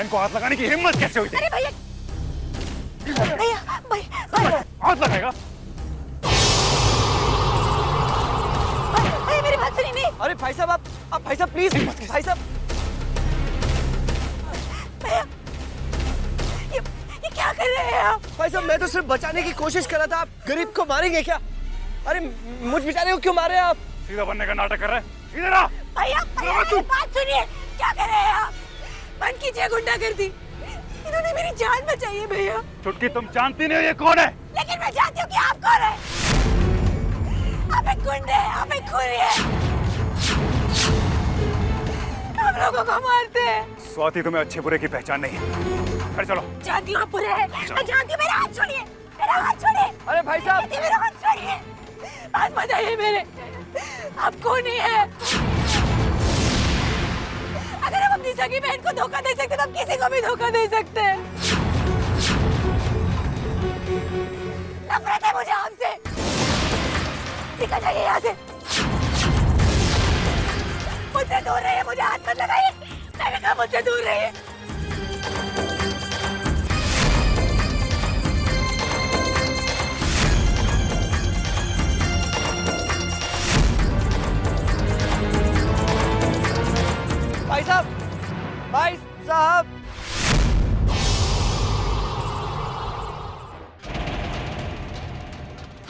बहन को हाथ लगाने की हिम्मत कैसे हुई थी? अरे भैया भैया भैया हाथ लगाएगा? भैया मेरी बात सुनिए। नहीं अरे भाई साहब आप भाई साहब प्लीज भाई साहब। भैया ये क्या कर रहे हैं आप? भाई साहब मैं तो सिर्फ बचाने की कोशिश कर रहा था। आप गरीब को मारेंगे क्या? अरे मुझ बेचारे को क्यों मारे आप? सीधा बनने का नाटक कर रहे हैं। इधर आ। भैया मेरी बात सुनिए। क्या कर रहे हैं आप? बंद कीजिए गुंडागर्दी। इन्होंने मेरी जान बचाई है भैया। चुटकी तुम जानती नहीं हो ये कौन है? लेकिन मैं जानती हूँ कि आप कौन है। आप एक गुंडे हैं, आप एक खूनी हैं। हम लोगों को मारते हैं। स्वाति तुम्हें अच्छे बुरे की पहचान नहीं है। घर चलो। जानती हूँ आप बुरे हैं। मैं जानती हूँ। मेरा हाथ छोड़िए। मेरा हाथ छोड़िए। अरे भाई साहब मेरा हाथ छोड़िए। हाथ मत आइए मेरे। आप खूनी हैं। अगर हम अपनी सगी बहन को धोखा दे सकते तो हम किसी को भी धोखा दे सकते हैं। नफरत है मुझे आपसे। निकल जाइए यहाँ से। मुझसे दूर रहिए। मुझे हाथ मत लगाइए। मैंने कहा मुझसे दूर रहिए। भाई साहब भाई साहब।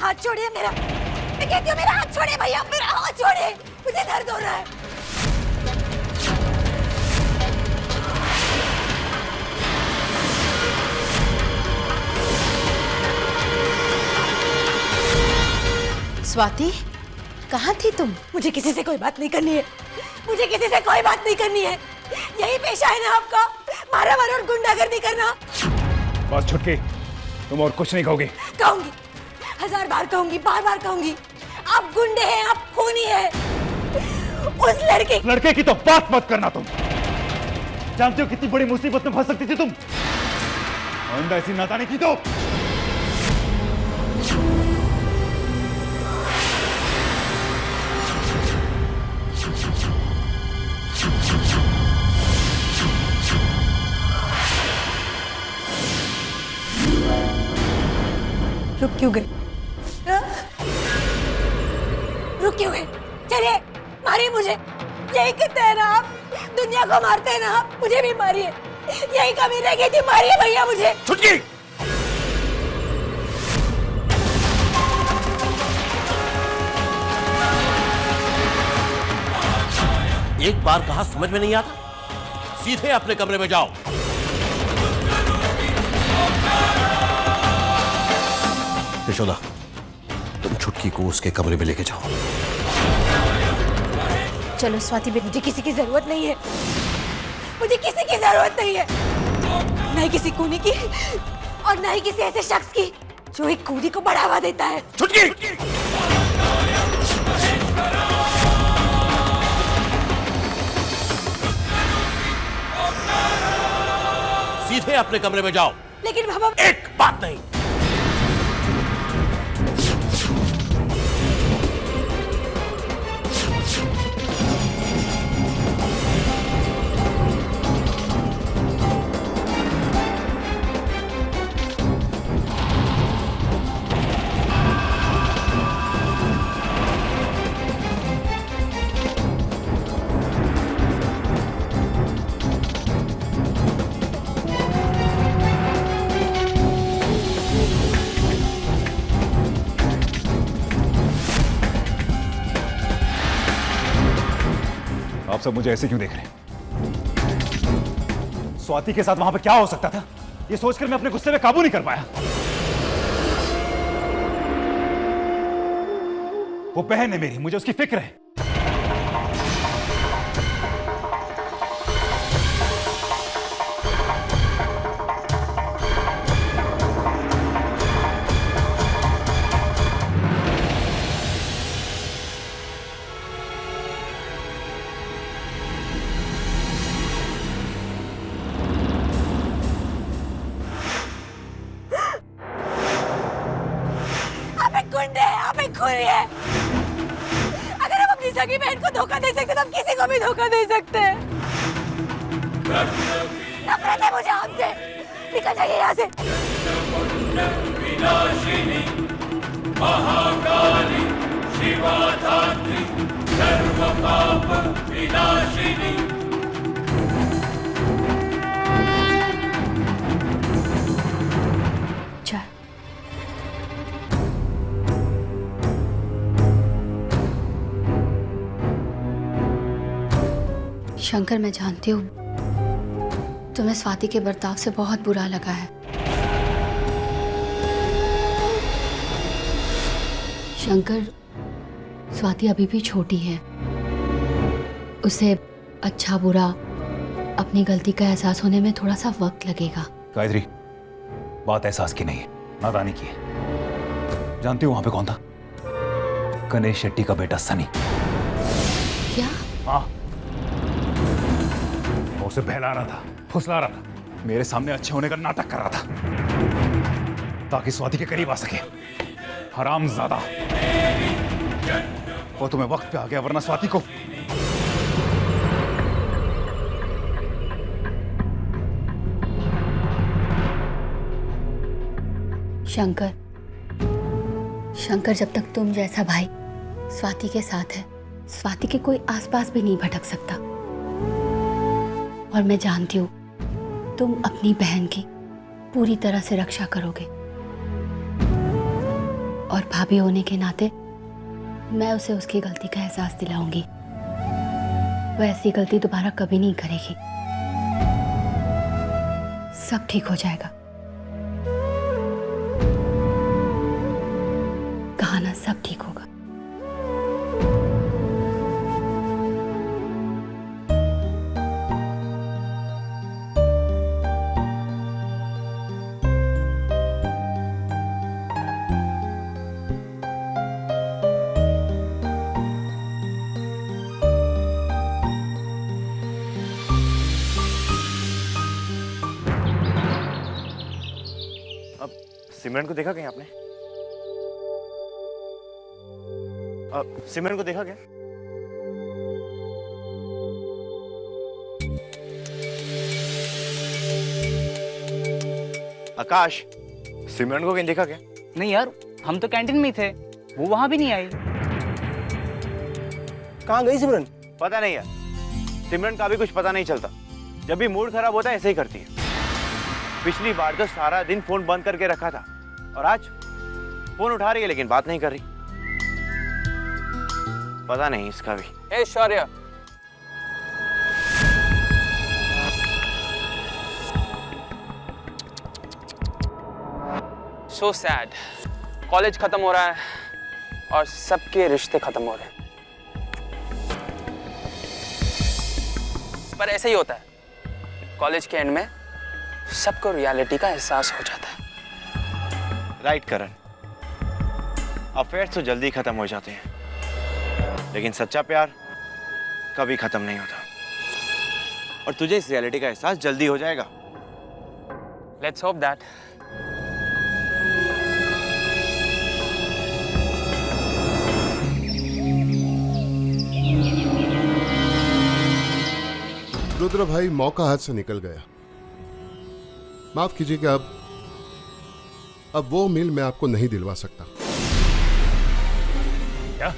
हाथ छोड़िए मेरा। मैं कहती हूँ मेरा हाथ छोड़िए भैया। मेरा हाथ छोड़िए। मुझे दर्द हो रहा है। स्वाति, कहाँ थी तुम? मुझे किसी से कोई बात नहीं करनी है। मुझे किसी से कोई बात नहीं करनी है। यही पेशा है ना आपका? मारा मारा और गुंडागर्दी करना। बस छुटकी, तुम और कुछ नहीं कहोगे? कहूंगी। 1000 बार कहूंगी। बार बार कहूंगी। आप गुंडे हैं। आप खूनी हैं। उस लड़के की तो बात मत करना। तुम जानते हो कितनी बड़ी मुसीबत में फंस सकती थी तुम। आइंदा ऐसी नादानी की तो। रुक क्यों गए? रुक क्यों गए? चलिए मारिए मुझे। यही करते हैं ना आप? दुनिया को मारते हैं ना आप? मुझे भी मारिए। यही कमी रह गई थी। मारिए भैया मुझे। छुटकी, एक बार कहा समझ में नहीं आता? सीधे अपने कमरे में जाओ। यशोदा, तुम छुटकी को उसके कमरे में लेके जाओ। चलो स्वाति बेटी। मुझे किसी की जरूरत नहीं है। मुझे किसी की जरूरत नहीं है। न ही किसी खूनी की और न ही किसी ऐसे शख्स की जो एक खूनी को बढ़ावा देता है। छुटकी, सीधे अपने कमरे में जाओ। लेकिन बाबा एक बात नहीं। आप सब मुझे ऐसे क्यों देख रहे हैं? स्वाति के साथ वहां पर क्या हो सकता था, ये सोचकर मैं अपने गुस्से में काबू नहीं कर पाया। वो बहन है मेरी, मुझे उसकी फिक्र है। खूनी है। अगर हम अपनी सगी बहन को धोखा दे सकते तो हम किसी को भी धोखा दे सकते हैं। नफरत है मुझे आपसे। निकल जाइए यहाँ से। चल। शंकर, मैं जानती हूँ तुम्हें स्वाति के बर्ताव से बहुत बुरा लगा है। शंकर, स्वाति अभी भी छोटी है। उसे अच्छा बुरा अपनी गलती का एहसास होने में थोड़ा सा वक्त लगेगा। गायत्री, बात एहसास की नहीं है, नादानी की है। जानती हो वहां पे कौन था? गणेश शेट्टी का बेटा सनी। क्या? हाँ, वो उसे बहला रहा था, फुसला रहा था, मेरे सामने अच्छे होने का नाटक कर रहा था ताकि स्वाति के करीब आ सके। हरामजादा। वो तुम्हें वक्त पे आ गया, वरना स्वाति को। शंकर, शंकर, जब तक तुम जैसा भाई स्वाति के साथ है, स्वाति के कोई आसपास भी नहीं भटक सकता। और मैं जानती हूँ तुम अपनी बहन की पूरी तरह से रक्षा करोगे। और भाभी होने के नाते मैं उसे उसकी गलती का एहसास दिलाऊंगी। वो ऐसी गलती दोबारा कभी नहीं करेगी। सब ठीक हो जाएगा। कहा ना, सब ठीक होगा। सिमरन को देखा कहीं आपने? सिमरन को देखा क्या? आकाश, सिमरन को कहीं देखा क्या? नहीं यार, हम तो कैंटीन में ही थे, वो वहां भी नहीं आई। कहाँ गई सिमरन? पता नहीं यार, सिमरन का भी कुछ पता नहीं चलता। जब भी मूड खराब होता है ऐसे ही करती है। पिछली बार तो सारा दिन फोन बंद करके रखा था, और आज फोन उठा रही है लेकिन बात नहीं कर रही। पता नहीं इसका भी। ए शौर्य, सो सैड। कॉलेज खत्म हो रहा है और सबके रिश्ते खत्म हो रहे हैं। पर ऐसे ही होता है, कॉलेज के एंड में सबको रियलिटी का एहसास हो जाता है। राइट करण, अफेयर्स तो जल्दी खत्म हो जाते हैं, लेकिन सच्चा प्यार कभी खत्म नहीं होता। और तुझे इस रियलिटी का एहसास जल्दी हो जाएगा। Let's hope that. रुद्र भाई, मौका हाथ से निकल गया। माफ कीजिएगा, अब वो मिल मैं आपको नहीं दिलवा सकता। क्या?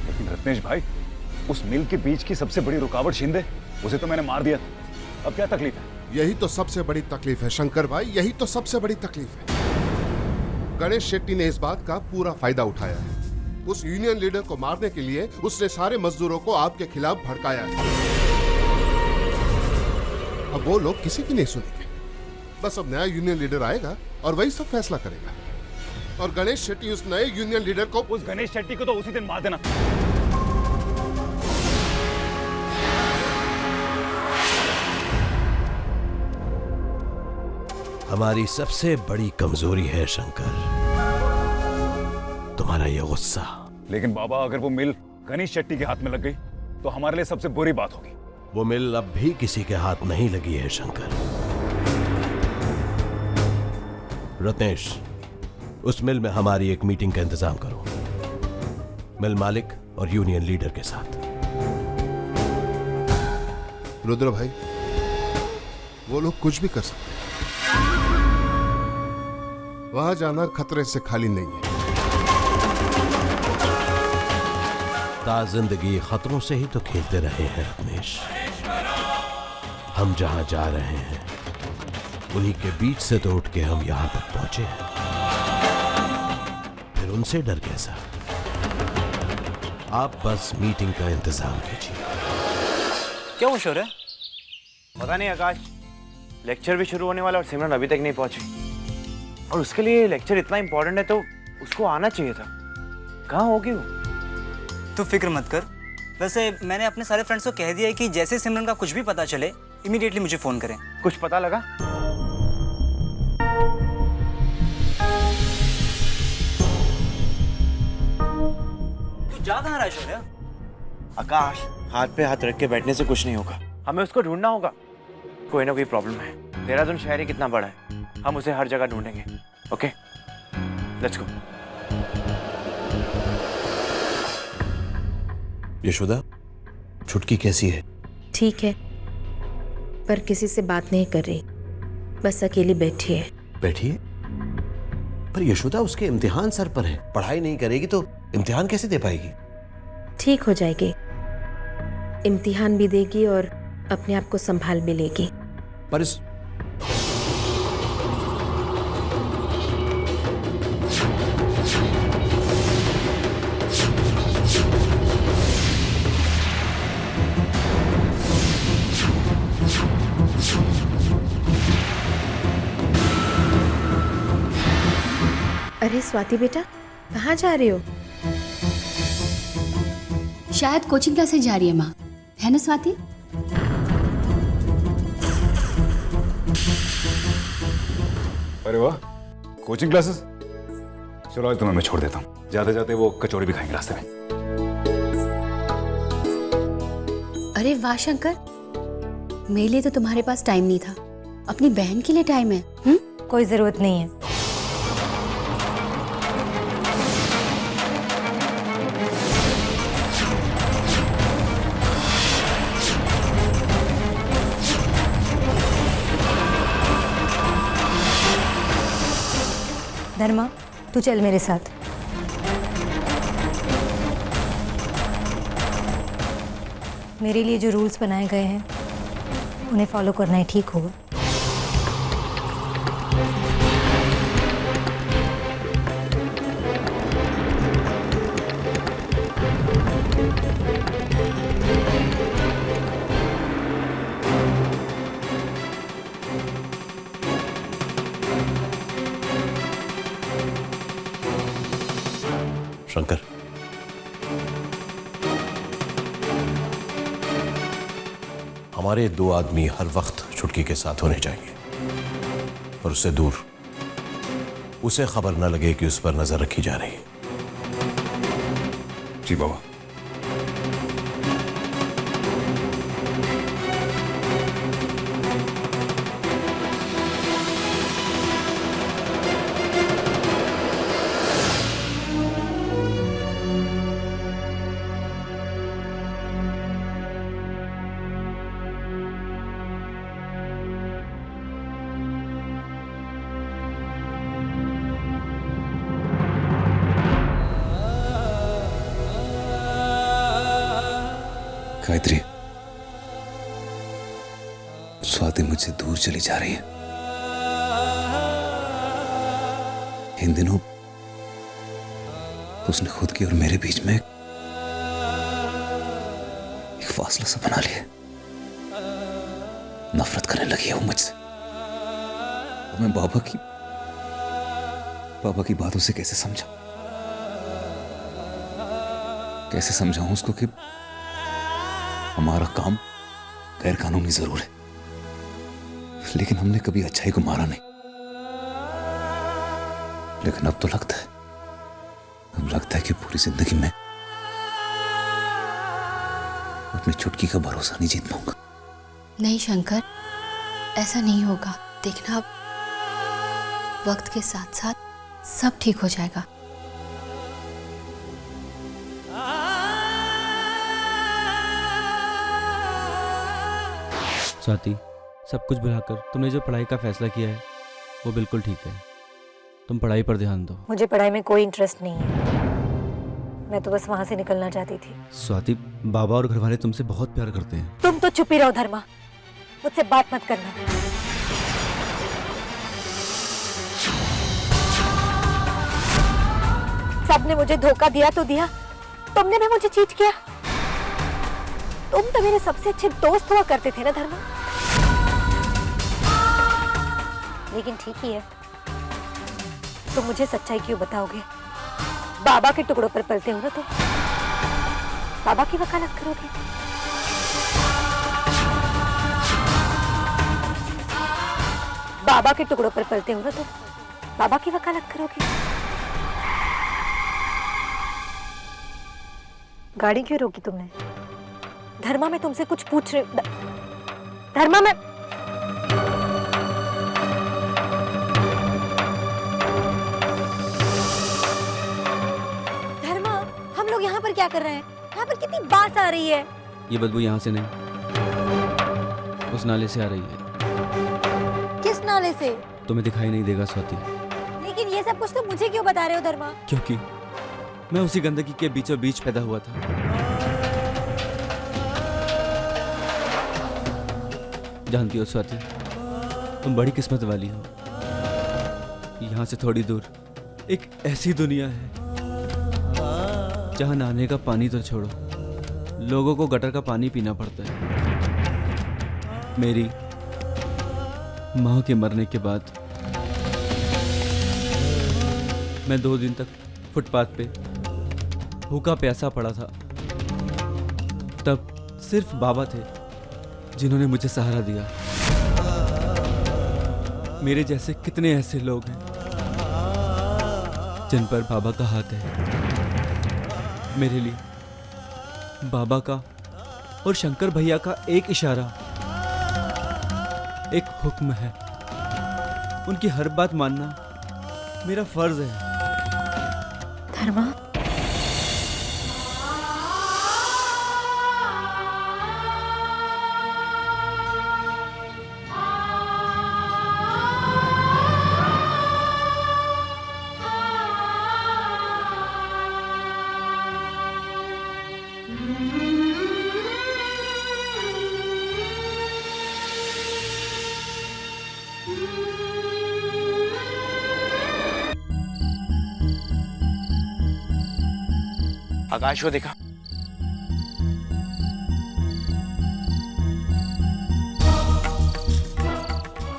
लेकिन रत्नेश भाई, उस मिल के बीच की सबसे बड़ी रुकावट शिंदे, उसे तो मैंने मार दिया। अब क्या तकलीफ है? यही तो सबसे बड़ी तकलीफ है शंकर भाई, यही तो सबसे बड़ी तकलीफ है। गणेश शेट्टी ने इस बात का पूरा फायदा उठाया है। उस यूनियन लीडर को मारने के लिए उसने सारे मजदूरों को आपके खिलाफ भड़काया है। अब वो लोग किसी की नहीं सुनेंगे। बस अब नया यूनियन लीडर आएगा और वही सब फैसला करेगा। और गणेश शेट्टी उस नए यूनियन लीडर को, उस गणेश शेट्टी को तो उसी दिन मार देना। हमारी सबसे बड़ी कमजोरी है शंकर, तुम्हारा ये गुस्सा। लेकिन बाबा, अगर वो मिल गणेश शेट्टी के हाथ में लग गई तो हमारे लिए सबसे बुरी बात होगी। वो मिल अब भी किसी के हाथ नहीं लगी है शंकर। रत्नेश, उस मिल में हमारी एक मीटिंग का इंतजाम करो, मिल मालिक और यूनियन लीडर के साथ। रुद्र भाई, वो लोग कुछ भी कर सकते हैं। वहां जाना खतरे से खाली नहीं है। जिंदगी खतरों से ही तो खेलते रहे हैं रत्नेश। हम जहां जा रहे हैं उन्हीं के बीच से तो उठ के हम यहां तक पहुंचे हैं। फिर उनसे डर कैसा? आप बस मीटिंग का इंतजाम कीजिए। क्या वो शोर है? पता नहीं आकाश, लेक्चर भी शुरू होने वाला और सिमरन अभी तक नहीं पहुंची। और उसके लिए लेक्चर इतना इंपॉर्टेंट है तो उसको आना चाहिए था। कहाँ होगी वो? तू फिक्र मत कर। वैसे मैंने अपने सारे फ्रेंड्स को कह दिया है कि जैसे सिमरन का कुछ भी पता चले इमीडिएटली मुझे फोन करें। कुछ पता लगा? तू जा कहाँ रहा है शौर्य? आकाश, हाथ पे हाथ रख के बैठने से कुछ नहीं होगा। हमें उसको ढूंढना होगा। कोई ना कोई प्रॉब्लम है। देहरादून शहर ही कितना बड़ा है, हम उसे हर जगह ढूंढेंगे। Okay, let's go. यशोदा, छुटकी कैसी है? ठीक है, पर किसी से बात नहीं कर रही, बस अकेली बैठी है। बैठिए। पर यशोदा, उसके इम्तिहान सर पर है। पढ़ाई नहीं करेगी तो इम्तिहान कैसे दे पाएगी? ठीक हो जाएगी, इम्तिहान भी देगी और अपने आप को संभाल भी लेगी। पर इस अरे स्वाति बेटा, कहाँ जा रही हो? शायद कोचिंग क्लासेस जा रही है माँ, है ना स्वाति? अरे वाह, कोचिंग क्लासेस। चलो आज तुम्हें मैं छोड़ देता हूँ। जाते जाते वो कचौड़ी भी खाएंगे रास्ते में। अरे वाह शंकर, मेरे लिए तो तुम्हारे पास टाइम नहीं था, अपनी बहन के लिए टाइम है। कोई जरूरत नहीं है। धर्मा, तू चल मेरे साथ। मेरे लिए जो रूल्स बनाए गए हैं उन्हें फॉलो करना ही ठीक होगा। शंकर, हमारे दो आदमी हर वक्त छुटकी के साथ होने चाहिए और उससे दूर। उसे खबर न लगे कि उस पर नजर रखी जा रही है। जी बाबा। गायत्री, स्वाति मुझसे दूर चली जा रही है। इन दिनों उसने खुद की और मेरे बीच में एक फासला सा बना लिया। नफरत करने लगी है वो मुझसे। और मैं बाबा की बात उसे कैसे समझाऊं उसको कि हमारा काम गैर कानूनी जरूर है, लेकिन हमने कभी अच्छाई को मारा नहीं। लेकिन अब लगता है कि पूरी जिंदगी में अपनी छुटकी का भरोसा नहीं जीत पाऊंगा। नहीं शंकर, ऐसा नहीं होगा। देखना, अब वक्त के साथ साथ सब ठीक हो जाएगा। स्वाति, सब कुछ भुलाकर तुमने जो पढ़ाई का फैसला किया है वो बिल्कुल ठीक है। तुम पढ़ाई पर ध्यान दो। मुझे पढ़ाई में कोई इंटरेस्ट नहीं है, मैं तो बस वहां से निकलना चाहती थी। स्वाति, बाबा और घरवाले तुमसे बहुत प्यार करते हैं। तुम तो चुप ही रहो धर्मा, मुझसे बात मत करना। सबने मुझे धोखा दिया तो दिया, तुमने भी मुझे चीट किया। तुम तो मेरे सबसे अच्छे दोस्त हुआ करते थे ना धर्मा। लेकिन ठीक ही है, तुम मुझे सच्चाई क्यों बताओगे? बाबा के टुकड़ों पर पलते हो ना तुम, बाबा की वकालत करोगे? बाबा के टुकड़ों पर पलते हो ना तुम, बाबा की वकालत करोगे? गाड़ी क्यों रोकी तुमने? धर्मा, मैं तुमसे कुछ पूछ रही हूँ। धर्मा, मैं धर्मा, हम लोग यहाँ पर क्या कर रहे हैं? यहाँ पर कितनी बास आ रही है। ये बदबू यहाँ से नहीं, उस नाले से आ रही है। किस नाले से? तुम्हें दिखाई नहीं देगा स्वाति। लेकिन ये सब कुछ तुम मुझे क्यों बता रहे हो धर्मा? क्योंकि मैं उसी गंदगी के बीचों बीच पैदा हुआ था। जानती हो स्वाति, तुम बड़ी किस्मत वाली हो। यहाँ से थोड़ी दूर एक ऐसी दुनिया है जहाँ नहाने का पानी तो छोड़ो, लोगों को गटर का पानी पीना पड़ता है। मेरी माँ के मरने के बाद मैं 2 दिन तक फुटपाथ पे भूखा प्यासा पड़ा था। तब सिर्फ बाबा थे जिन्होंने मुझे सहारा दिया। मेरे जैसे कितने ऐसे लोग हैं जिन पर बाबा का हाथ है। मेरे लिए बाबा का और शंकर भैया का एक इशारा, एक हुक्म है। उनकी हर बात मानना मेरा फर्ज है। धर्मा, आकाश को देखा?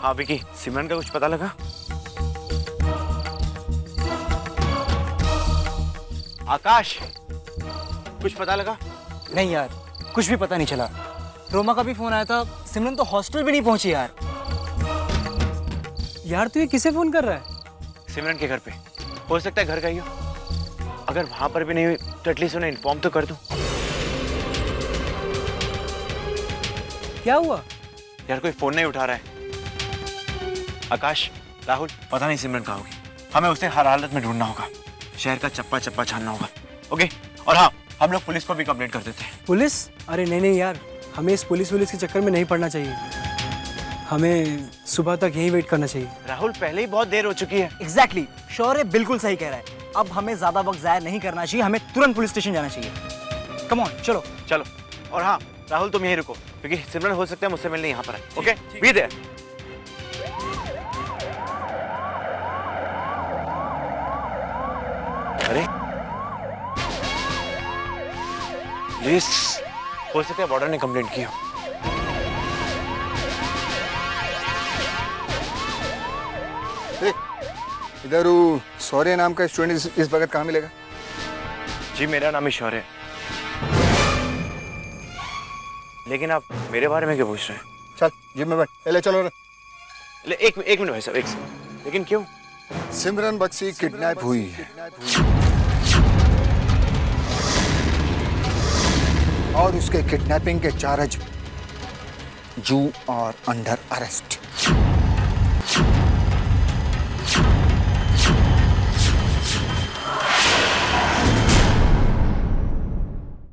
हाँ विकी, सिमरन का कुछ पता लगा? आकाश, कुछ पता लगा? नहीं यार, कुछ भी पता नहीं चला। रोमा का भी फोन आया था, सिमरन तो हॉस्टल भी नहीं पहुंची यार। यार तू ये किसे फोन कर रहा है? सिमरन के घर पे। हो सकता है घर गई हो। अगर वहां पर भी नहीं हुई तो एटलीस्ट उन्हें इन्फॉर्म तो कर दूं। क्या हुआ? यार कोई फोन नहीं उठा रहा है। आकाश, राहुल, पता नहीं सिमरन कहाँ होगी। हमें उसे हर हालत में ढूंढना होगा। शहर का चप्पा चप्पा छानना होगा। ओके? और हाँ, हम लोग पुलिस को भी कंप्लेंट कर देते हैं। पुलिस? अरे नहीं यार, हमें इस पुलिस के चक्कर में नहीं पड़ना चाहिए। हमें सुबह तक यहीं वेट करना चाहिए। राहुल, पहले ही बहुत देर हो चुकी है। एग्जैक्टली, शौर्य बिल्कुल सही कह रहा है। अब हमें ज्यादा वक्त जाया नहीं करना चाहिए, हमें तुरंत पुलिस स्टेशन जाना चाहिए। कम ऑन, चलो चलो। और हाँ राहुल, तुम यहीं रुको क्योंकि सिमरन हो सकता है मुझसे मिलने यहाँ पर है। Okay, be there. अरे पुलिस, हो सकता है बॉर्डर ने कंप्लेंट की हो। इधर शौर्य नाम का स्टूडेंट इस वक्त कहाँ मिलेगा? जी मेरा नाम ही शौर्य है। लेकिन आप मेरे बारे में क्या पूछ रहे हैं? चल जिम में बैठ। ले चलो रे। एक मिनट भाई साहब, एक सेकंड। लेकिन क्यों? सिमरन बख्शी किडनैप हुई है और उसके किडनैपिंग के चार्ज यू और अंडर अरेस्ट।